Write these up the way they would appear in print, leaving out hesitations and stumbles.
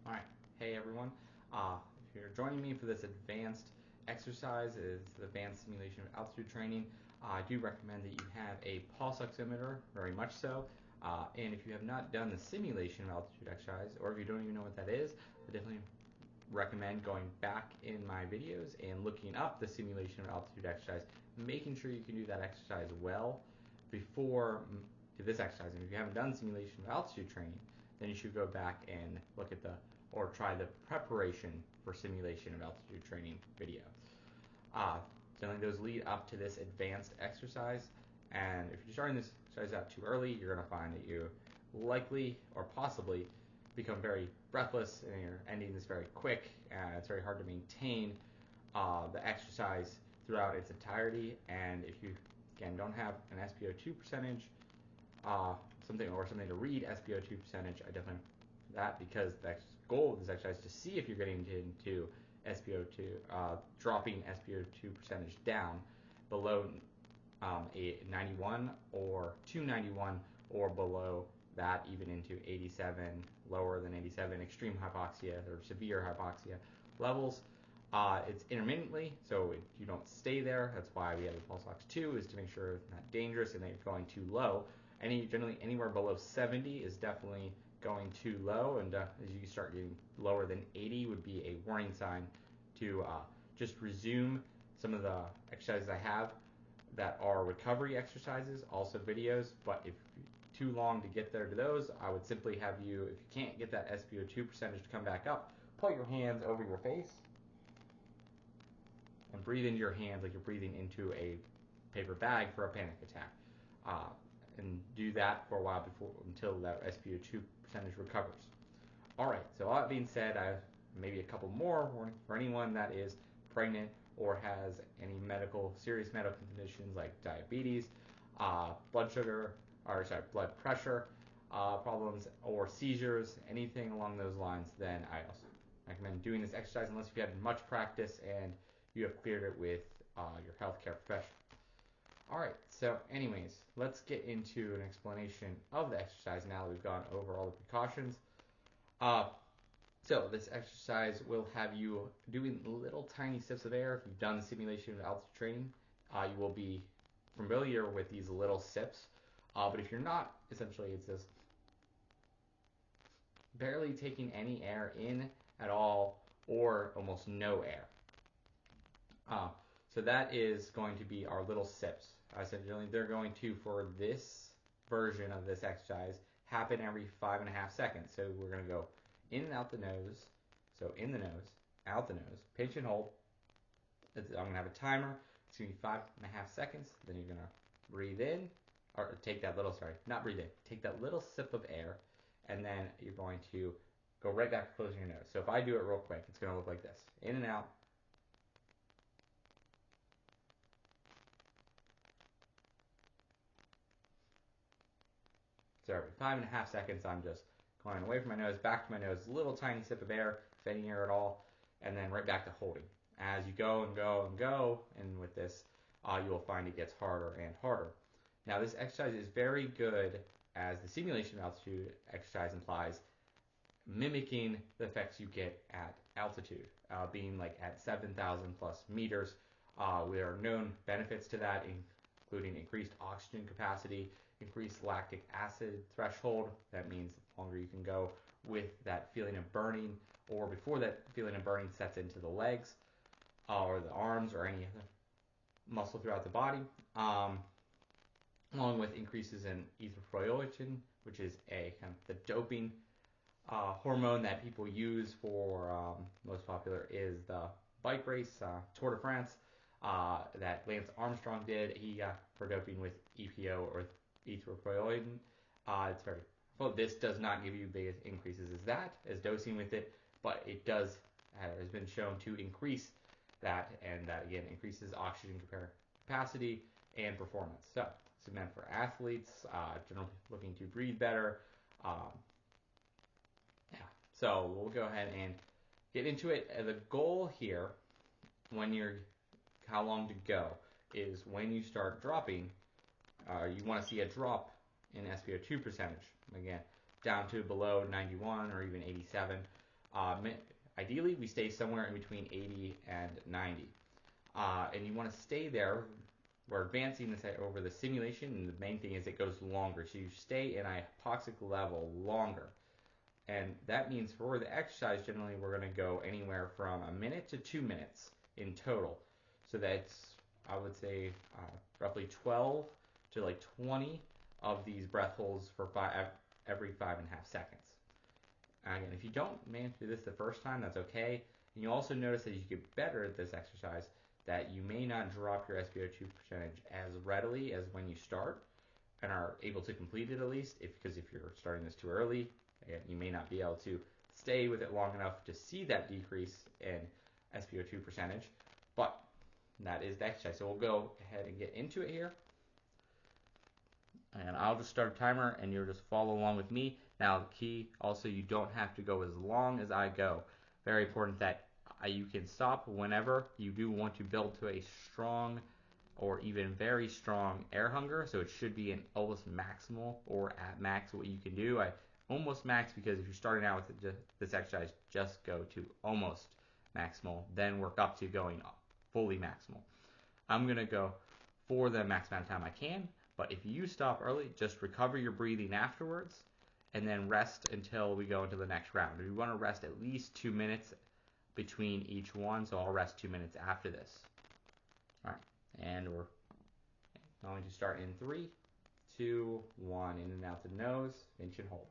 All right, hey everyone. If you're joining me for this advanced exercise, it's the advanced simulation of altitude training. I do recommend that you have a pulse oximeter, very much so. And if you have not done the simulation of altitude exercise, or if you don't even know what that is, I definitely recommend going back in my videos and looking up the simulation of altitude exercise, making sure you can do that exercise well before this exercise. And if you haven't done simulation of altitude training, then you should go back and look at or try the preparation for simulation of altitude training video. Generally those lead up to this advanced exercise, and if you're starting this exercise out too early, you're going to find that you likely or possibly become very breathless and you're ending this very quick, and it's very hard to maintain the exercise throughout its entirety. And if you, again, don't have an SpO2 percentage, something to read SpO2 percentage, I definitely that, because the goal of this exercise is to see if you're getting into SpO2, dropping SpO2 percentage down below a 91 or 291 or below that, even into 87, lower than 87, extreme hypoxia or severe hypoxia levels. It's intermittently, so you don't stay there. That's why we have the pulse ox 2, is to make sure it's not dangerous and that you're going too low. Generally anywhere below 70 is definitely going too low, and as you start getting lower than 80 would be a warning sign to just resume some of the exercises I have that are recovery exercises, also videos. But if too long to get there to those, I would simply have you, if you can't get that SpO2 percentage to come back up, put your hands over your face and breathe into your hands like you're breathing into a paper bag for a panic attack. And do that for a while until that SpO2 percentage recovers. All right, so all that being said, I have maybe a couple more for anyone that is pregnant or has any serious medical conditions like diabetes, blood pressure problems, or seizures, anything along those lines. Then I also recommend doing this exercise unless you've had much practice and you have cleared it with your healthcare professional. All right, so anyways, let's get into an explanation of the exercise now that we've gone over all the precautions. So this exercise will have you doing little tiny sips of air. If you've done the simulation of altitude training, you will be familiar with these little sips. But if you're not, essentially it's just barely taking any air in at all, or almost no air. So that is going to be our little sips. I said they're going to, for this version of this exercise, happen every 5.5 seconds. So we're going to go in and out the nose. So in the nose, out the nose, pinch and hold. I'm going to have a timer. It's going to be 5.5 seconds. Then you're going to breathe in, or take that little, not breathe in, take that little sip of air, and then you're going to go right back to closing your nose. So if I do it real quick, it's going to look like this. In and out. So every 5.5 seconds, I'm just going away from my nose, back to my nose, little tiny sip of air, if any air at all, and then right back to holding. As you go and go and go, and with this, you will find it gets harder and harder. Now, this exercise is very good, as the simulation of altitude exercise implies, mimicking the effects you get at altitude, being like at 7,000 plus meters. There are known benefits to that, including increased oxygen capacity, increased lactic acid threshold. That means the longer you can go with that feeling of burning, or before that feeling of burning sets into the legs or the arms or any other muscle throughout the body, along with increases in erythropoietin, which is a kind of the doping hormone that people use for, most popular is the bike race, Tour de France, that Lance Armstrong did. He got for doping with EPO or erythropoietin. It's very well. This does not give you big increases as dosing with it, but it does has been shown to increase that, and that again increases oxygen capacity and performance. So it's meant for athletes, generally looking to breathe better. Yeah. So we'll go ahead and get into it. The goal here, how long to go, is when you start dropping. You want to see a drop in SpO2 percentage, again, down to below 91 or even 87. Ideally, we stay somewhere in between 80 and 90. And you want to stay there. We're advancing this over the simulation, and the main thing is it goes longer. So you stay in a hypoxic level longer. And that means for the exercise, generally, we're going to go anywhere from a minute to 2 minutes in total. So that's, I would say, roughly 12 to like 20 of these breath holds for every 5.5 seconds. Again, if you don't manage to do this the first time, that's okay. And you'll also notice that as you get better at this exercise, that you may not drop your SpO2 percentage as readily as when you start and are able to complete it at least. Because if you're starting this too early, you may not be able to stay with it long enough to see that decrease in SpO2 percentage. But that is the exercise. So we'll go ahead and get into it here. And I'll just start a timer and you'll just follow along with me. Now the key also, you don't have to go as long as I go. Very important that you can stop whenever you do want to build to a strong or even very strong air hunger. So it should be an almost maximal or at max what you can do. I almost max because if you're starting out with this exercise, just go to almost maximal, then work up to going fully maximal. I'm going to go for the max amount of time I can. But if you stop early, just recover your breathing afterwards and then rest until we go into the next round. We want to rest at least 2 minutes between each one, so I'll rest 2 minutes after this. All right, and we're going to start in 3, 2, 1. In and out the nose, pinch and hold.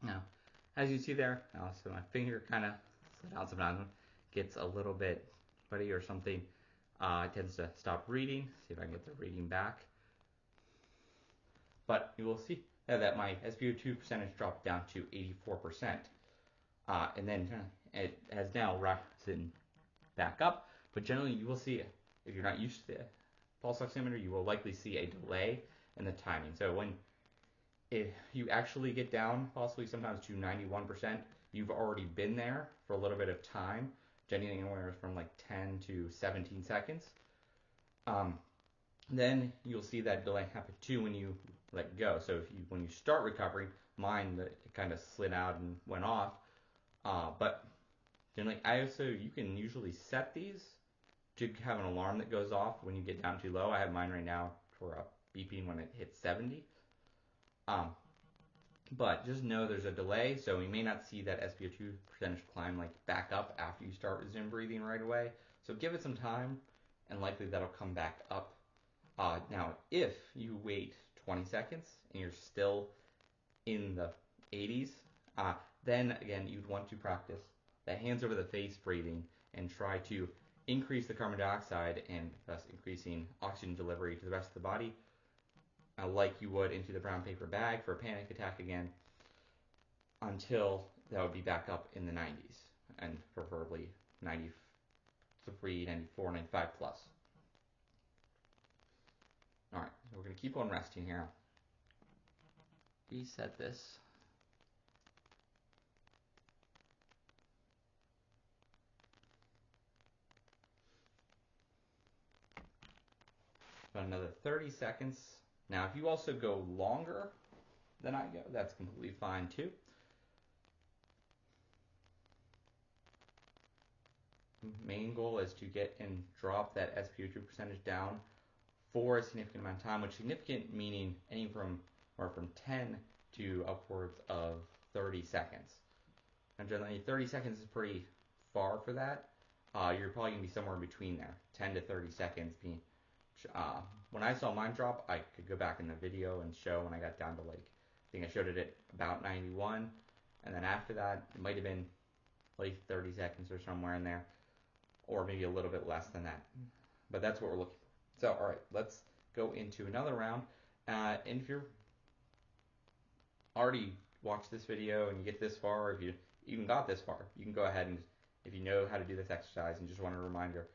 Now, as you see there, so my finger kind of slid out sometimes, gets a little bit sweaty or something. It tends to stop reading. See if I can get the reading back. But you will see that my SpO2 percentage dropped down to 84%. And then it has now risen back up. But generally, you will see, if you're not used to the pulse oximeter, you will likely see a delay in the timing. So if you actually get down possibly sometimes to 91%, you've already been there for a little bit of time, generally anywhere from like 10 to 17 seconds. Then you'll see that delay happen too when you let go. So when you start recovering, mine it kind of slid out and went off. But generally, you can usually set these should have an alarm that goes off when you get down too low. I have mine right now for beeping when it hits 70. But just know there's a delay, so we may not see that SpO2 percentage climb like back up after you start resume breathing right away. So give it some time, and likely that'll come back up. Now, if you wait 20 seconds and you're still in the 80s, then again you'd want to practice the hands over the face breathing and try to increase the carbon dioxide and thus increasing oxygen delivery to the rest of the body, like you would into the brown paper bag for a panic attack again, until that would be back up in the 90s, and preferably 93, 94, 95 plus. All right, so we're going to keep on resting here. Reset this. About another 30 seconds. Now, if you also go longer than I go, that's completely fine too. Main goal is to get and drop that SpO2 percentage down for a significant amount of time, which significant meaning any from 10 to upwards of 30 seconds. And generally 30 seconds is pretty far for that. You're probably going to be somewhere in between there, 10 to 30 seconds being. When I saw mine drop, I could go back in the video and show when I got down to like, I think I showed it at about 91, and then after that, it might have been like 30 seconds or somewhere in there, or maybe a little bit less than that. But that's what we're looking for. So, all right, let's go into another round. And if you're already watched this video and you get this far, or if you even got this far, you can go ahead and, if you know how to do this exercise and just want a reminder,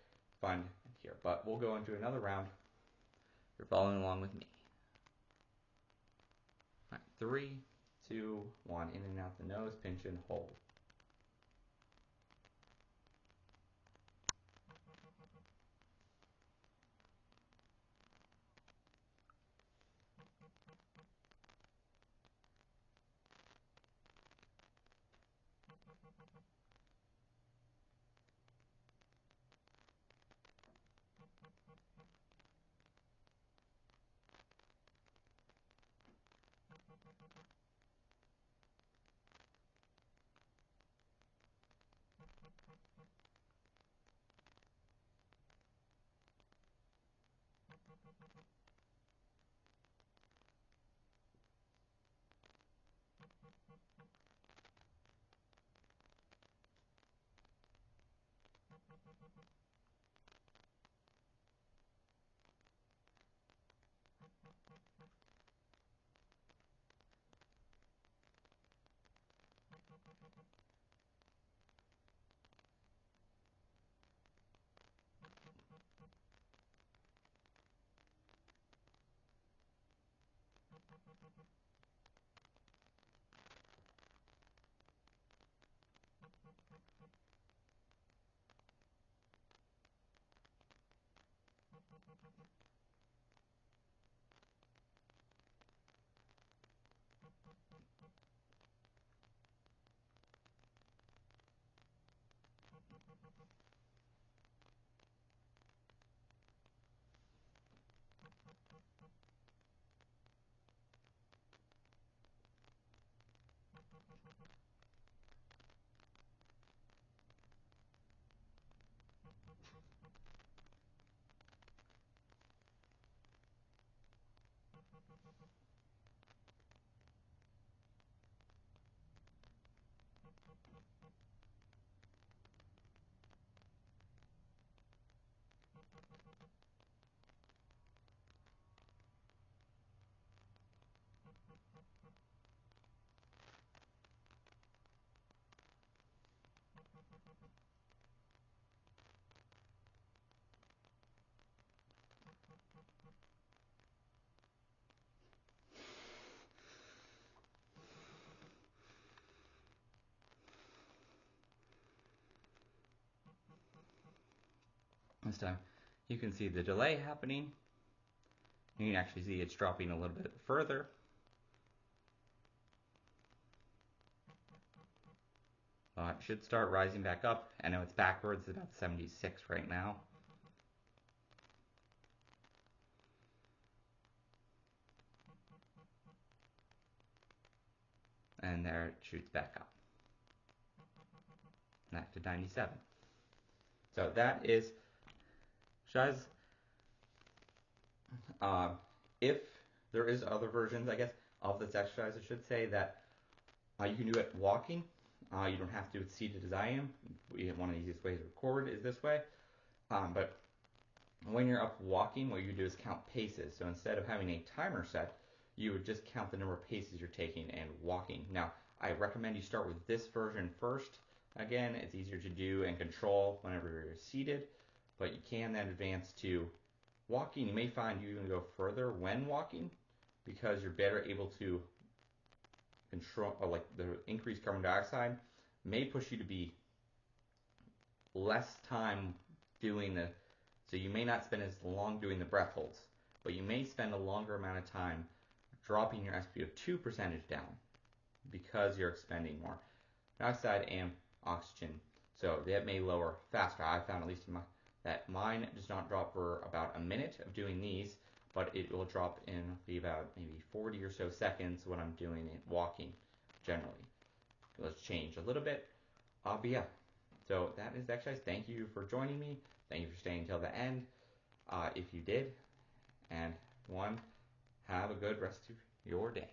find here. But we'll go into another round. You're following along with me. All right, 3, 2, 1. In and out the nose, pinch and hold. This time you can see the delay happening. You can actually see it's dropping a little bit further. It should start rising back up. I know it's backwards, it's about 76 right now. and there it shoots back up. Back to 97. So that is exercise. If there is other versions, I guess, of this exercise, I should say that you can do it walking. You don't have to do it seated as I am. One of the easiest ways to record is this way. But when you're up walking, what you do is count paces. So instead of having a timer set, you would just count the number of paces you're taking and walking. Now, I recommend you start with this version first. Again, it's easier to do and control whenever you're seated, but you can then advance to walking. You may find you can go further when walking because you're better able to control, or like the increased carbon dioxide may push you to be less time doing the, so you may not spend as long doing the breath holds, but you may spend a longer amount of time dropping your SpO2 percentage down because you're expending more dioxide and oxygen. So that may lower faster. I found, at least in that mine does not drop for about a minute of doing these, but it will drop in about maybe 40 or so seconds when I'm doing it walking generally. Let's change a little bit. But yeah, so that is the exercise. Thank you for joining me. Thank you for staying until the end. If you did, and have a good rest of your day.